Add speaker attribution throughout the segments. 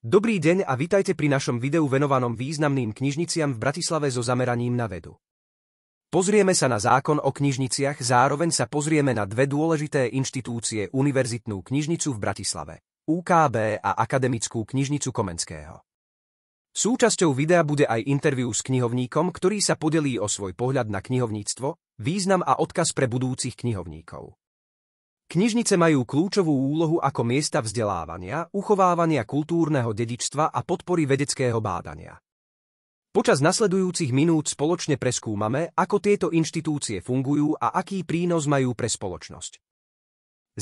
Speaker 1: Dobrý deň a vitajte pri našom videu venovanom významným knižniciam v Bratislave so zameraním na vedu. Pozrieme sa na zákon o knižniciach, zároveň sa pozrieme na dve dôležité inštitúcie, Univerzitnú knižnicu v Bratislave, UKB, a Akademickú knižnicu Komenského. Súčasťou videa bude aj interview s knihovníkom, ktorý sa podelí o svoj pohľad na knihovníctvo, význam a odkaz pre budúcich knihovníkov. Knižnice majú kľúčovú úlohu ako miesta vzdelávania, uchovávania kultúrneho dedičstva a podpory vedeckého bádania. Počas nasledujúcich minút spoločne preskúmame, ako tieto inštitúcie fungujú a aký prínos majú pre spoločnosť.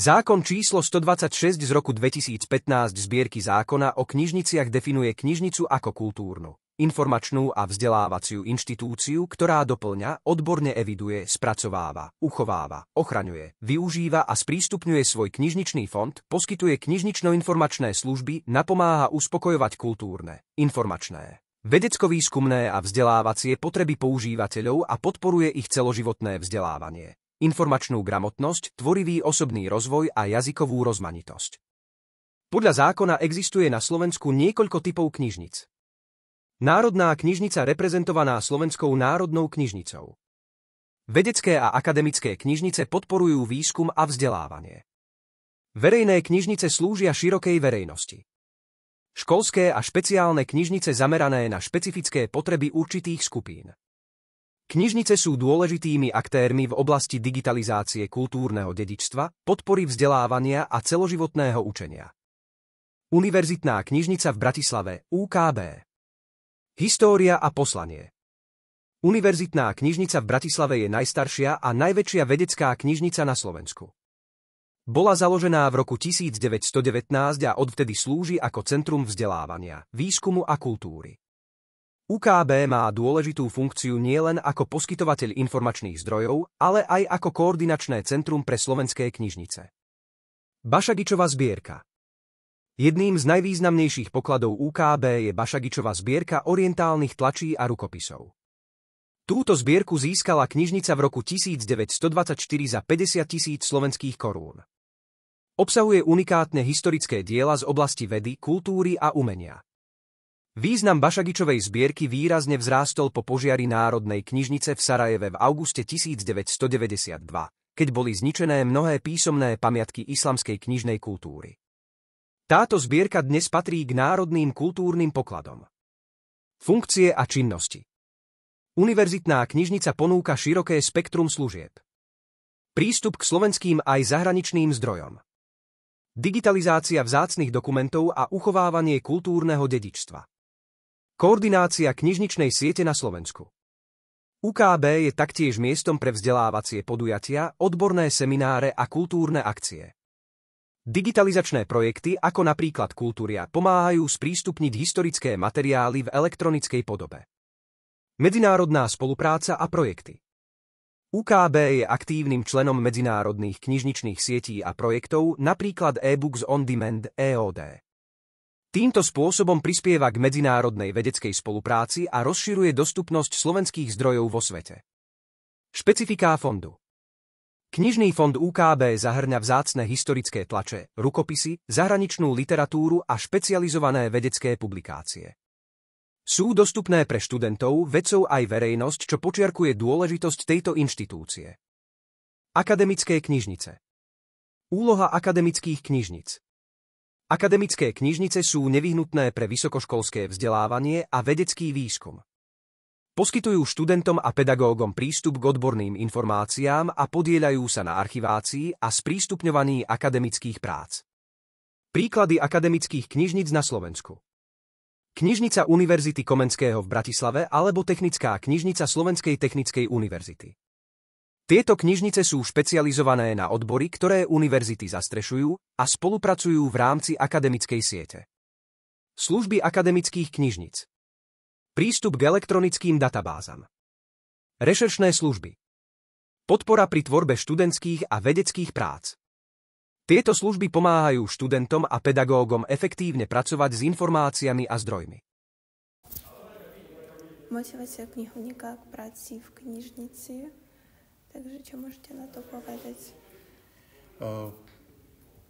Speaker 1: Zákon číslo 126 z roku 2015 zbierky zákona o knižniciach definuje knižnicu ako kultúrnu, informačnú a vzdelávaciu inštitúciu, ktorá doplňa, odborne eviduje, spracováva, uchováva, ochraňuje, využíva a sprístupňuje svoj knižničný fond, poskytuje knižnično-informačné služby, napomáha uspokojovať kultúrne, informačné, vedecko-výskumné a vzdelávacie potreby používateľov a podporuje ich celoživotné vzdelávanie, informačnú gramotnosť, tvorivý osobný rozvoj a jazykovú rozmanitosť. Podľa zákona existuje na Slovensku niekoľko typov knižnic. Národná knižnica reprezentovaná Slovenskou národnou knižnicou. Vedecké a akademické knižnice podporujú výskum a vzdelávanie. Verejné knižnice slúžia širokej verejnosti. Školské a špeciálne knižnice zamerané na špecifické potreby určitých skupín. Knižnice sú dôležitými aktérmi v oblasti digitalizácie kultúrneho dedičstva, podpory vzdelávania a celoživotného učenia. Univerzitná knižnica v Bratislave, UKB. História a poslanie. Univerzitná knižnica v Bratislave je najstaršia a najväčšia vedecká knižnica na Slovensku. Bola založená v roku 1919 a odvtedy slúži ako centrum vzdelávania, výskumu a kultúry. UKB má dôležitú funkciu nielen ako poskytovateľ informačných zdrojov, ale aj ako koordinačné centrum pre slovenské knižnice. Bašagičova zbierka. Jedným z najvýznamnejších pokladov UKB je Bašagičova zbierka orientálnych tlačí a rukopisov. Túto zbierku získala knižnica v roku 1924 za 50 000 slovenských korún. Obsahuje unikátne historické diela z oblasti vedy, kultúry a umenia. Význam Bašagičovej zbierky výrazne vzrástol po požiari Národnej knižnice v Sarajeve v auguste 1992, keď boli zničené mnohé písomné pamiatky islamskej knižnej kultúry. Táto zbierka dnes patrí k národným kultúrnym pokladom. Funkcie a činnosti. Univerzitná knižnica ponúka široké spektrum služieb. Prístup k slovenským aj zahraničným zdrojom. Digitalizácia vzácnych dokumentov a uchovávanie kultúrneho dedičstva. Koordinácia knižničnej siete na Slovensku. UKB je taktiež miestom pre vzdelávacie podujatia, odborné semináre a kultúrne akcie. Digitalizačné projekty, ako napríklad Kultúria, pomáhajú sprístupniť historické materiály v elektronickej podobe. Medzinárodná spolupráca a projekty. UKB je aktívnym členom medzinárodných knižničných sietí a projektov, napríklad eBooks on Demand (EOD). Týmto spôsobom prispieva k medzinárodnej vedeckej spolupráci a rozširuje dostupnosť slovenských zdrojov vo svete. Špecifiká fondu. Knižný fond UKB zahŕňa vzácne historické tlače, rukopisy, zahraničnú literatúru a špecializované vedecké publikácie. Sú dostupné pre študentov, vedcov aj verejnosť, čo podčiarkuje dôležitosť tejto inštitúcie. Akademické knižnice. Úloha akademických knižnic. Akademické knižnice sú nevyhnutné pre vysokoškolské vzdelávanie a vedecký výskum. Poskytujú študentom a pedagógom prístup k odborným informáciám a podieľajú sa na archivácii a sprístupňovaní akademických prác. Príklady akademických knižnic na Slovensku. Knižnica Univerzity Komenského v Bratislave alebo Technická knižnica Slovenskej technickej univerzity. Tieto knižnice sú špecializované na odbory, ktoré univerzity zastrešujú a spolupracujú v rámci akademickej siete. Služby akademických knižnic. Prístup k elektronickým databázam. Rešeršné služby. Podpora pri tvorbe študentských a vedeckých prác. Tieto služby pomáhajú študentom a pedagógom efektívne pracovať s informáciami a zdrojmi.
Speaker 2: Motivácia knihovníka k práci v knižnici. Takže čo môžete na to povedať?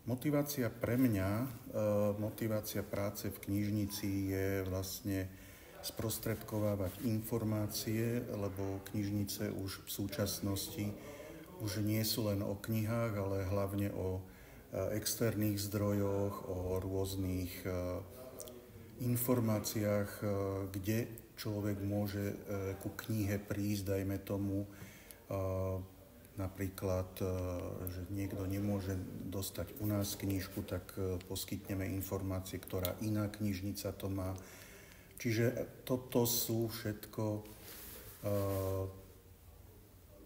Speaker 3: Motivácia pre mňa, motivácia práce v knižnici je vlastne sprostredkovávať informácie, lebo knižnice už v súčasnosti už nie sú len o knihách, ale hlavne o externých zdrojoch, o rôznych informáciách, kde človek môže ku knihe prísť, dajme tomu, napríklad, že niekto nemôže dostať u nás knižku, tak poskytneme informácie, ktorá iná knižnica to má. Čiže toto sú všetko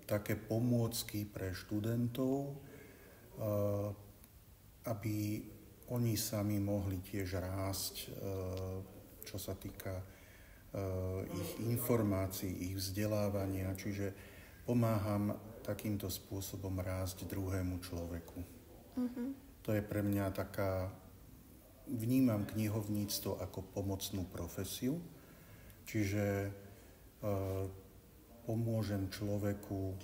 Speaker 3: také pomôcky pre študentov, aby oni sami mohli tiež rásť, čo sa týka ich informácií, ich vzdelávania. Čiže pomáham takýmto spôsobom rásť druhému človeku. To je pre mňa taká... Vnímam knihovníctvo ako pomocnú profesiu, čiže pomôžem človeku,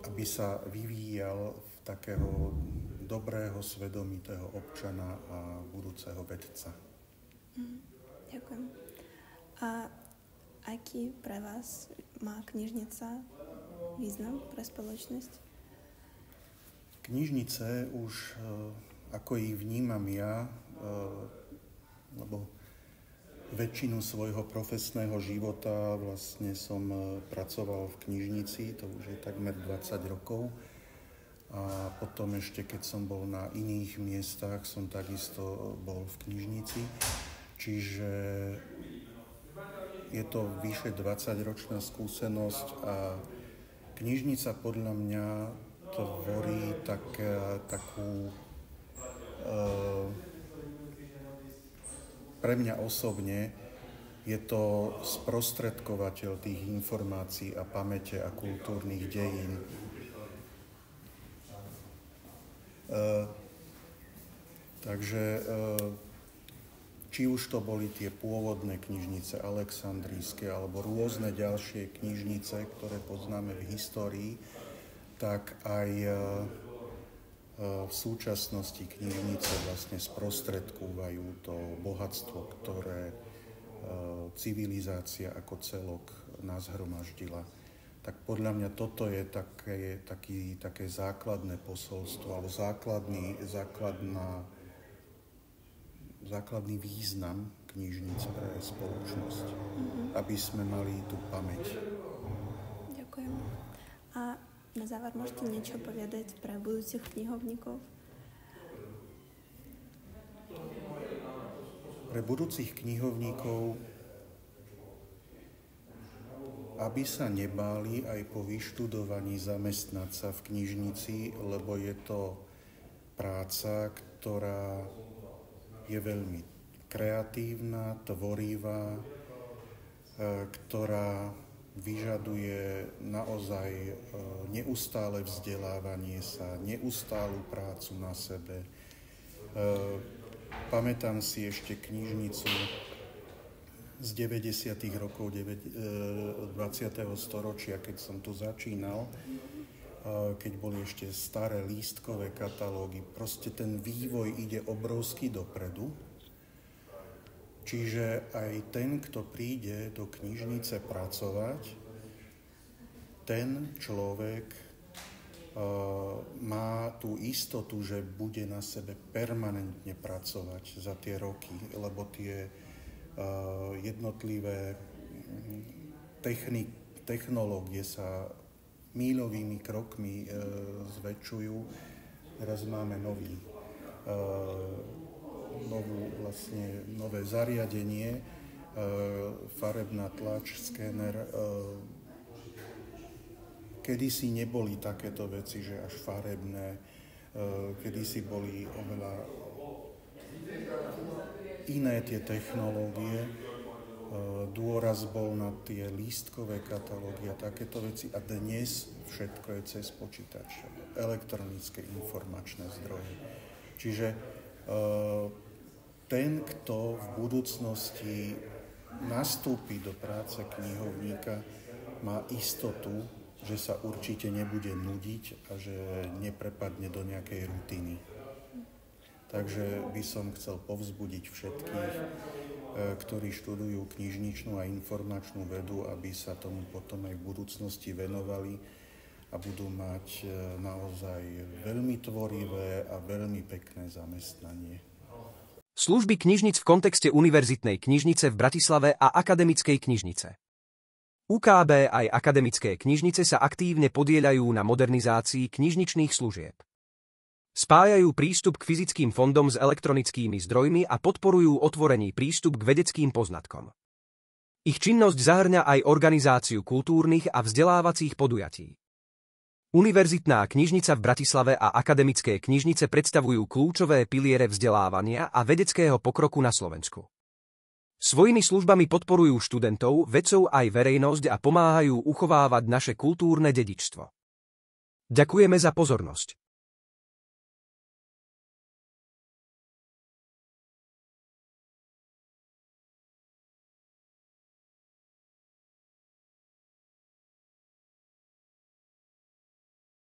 Speaker 3: aby sa vyvíjal v takého dobrého, svedomitého občana a budúceho vedca.
Speaker 2: Ďakujem. A aký pre vás má knižnica význam pre spoločnosť?
Speaker 3: Knižnice už, ako ich vnímam ja, lebo väčšinu svojho profesného života vlastne som pracoval v knižnici, to už je takmer 20 rokov. A potom ešte, keď som bol na iných miestach, som takisto bol v knižnici. Čiže je to vyše 20-ročná skúsenosť a knižnica podľa mňa tvorí takú pre mňa osobne je to sprostredkovateľ tých informácií a pamäte a kultúrnych dejín. Takže či už to boli tie pôvodné knižnice alexandrijské alebo rôzne ďalšie knižnice, ktoré poznáme v histórii, tak aj v súčasnosti knižnice vlastne sprostredkúvajú to bohatstvo, ktoré civilizácia ako celok nás hromaždila. Tak podľa mňa toto je také základné posolstvo alebo základný význam knižnic pre spoločnosť, aby sme mali tú pamäť.
Speaker 2: Ďakujem. A na záver môžete niečo povedať pre budúcich knihovníkov?
Speaker 3: Pre budúcich knihovníkov, aby sa nebáli aj po vyštudovaní zamestnať sa v knižnici, lebo je to práca, ktorá je veľmi kreatívna, tvorivá, ktorá vyžaduje naozaj neustále vzdelávanie sa, neustálu prácu na sebe. Pamätám si ešte knižnicu z 90. rokov 20. storočia, keď som tu začínal, keď boli ešte staré lístkové katalógy. Proste ten vývoj ide obrovsky dopredu. Čiže aj ten, kto príde do knižnice pracovať, ten človek má tú istotu, že bude na sebe permanentne pracovať za tie roky, lebo tie jednotlivé technológie sa míľovými krokmi zväčšujú. Teraz máme nové zariadenie, farebná tlač, skéner. Kedysi neboli takéto veci, že až farebné. Kedysi boli oveľa iné tie technológie. Dôraz bol na tie lístkové katalógy a takéto veci. A dnes všetko je cez počítač. Elektronické informačné zdroje. Čiže ten, kto v budúcnosti nastúpi do práce knihovníka, má istotu, že sa určite nebude nudiť a že neprepadne do nejakej rutiny. Takže by som chcel povzbudiť všetkých, ktorí študujú knižničnú a informačnú vedu, aby sa tomu potom aj v budúcnosti venovali a budú mať naozaj veľmi tvorivé a veľmi pekné zamestnanie.
Speaker 1: Služby knižnic v kontexte Univerzitnej knižnice v Bratislave a Akademickej knižnice. UKB aj akademické knižnice sa aktívne podieľajú na modernizácii knižničných služieb. Spájajú prístup k fyzickým fondom s elektronickými zdrojmi a podporujú otvorený prístup k vedeckým poznatkom. Ich činnosť zahŕňa aj organizáciu kultúrnych a vzdelávacích podujatí. Univerzitná knižnica v Bratislave a akademické knižnice predstavujú kľúčové piliere vzdelávania a vedeckého pokroku na Slovensku. Svojimi službami podporujú študentov, vedcov aj verejnosť a pomáhajú uchovávať naše kultúrne dedičstvo. Ďakujeme za pozornosť.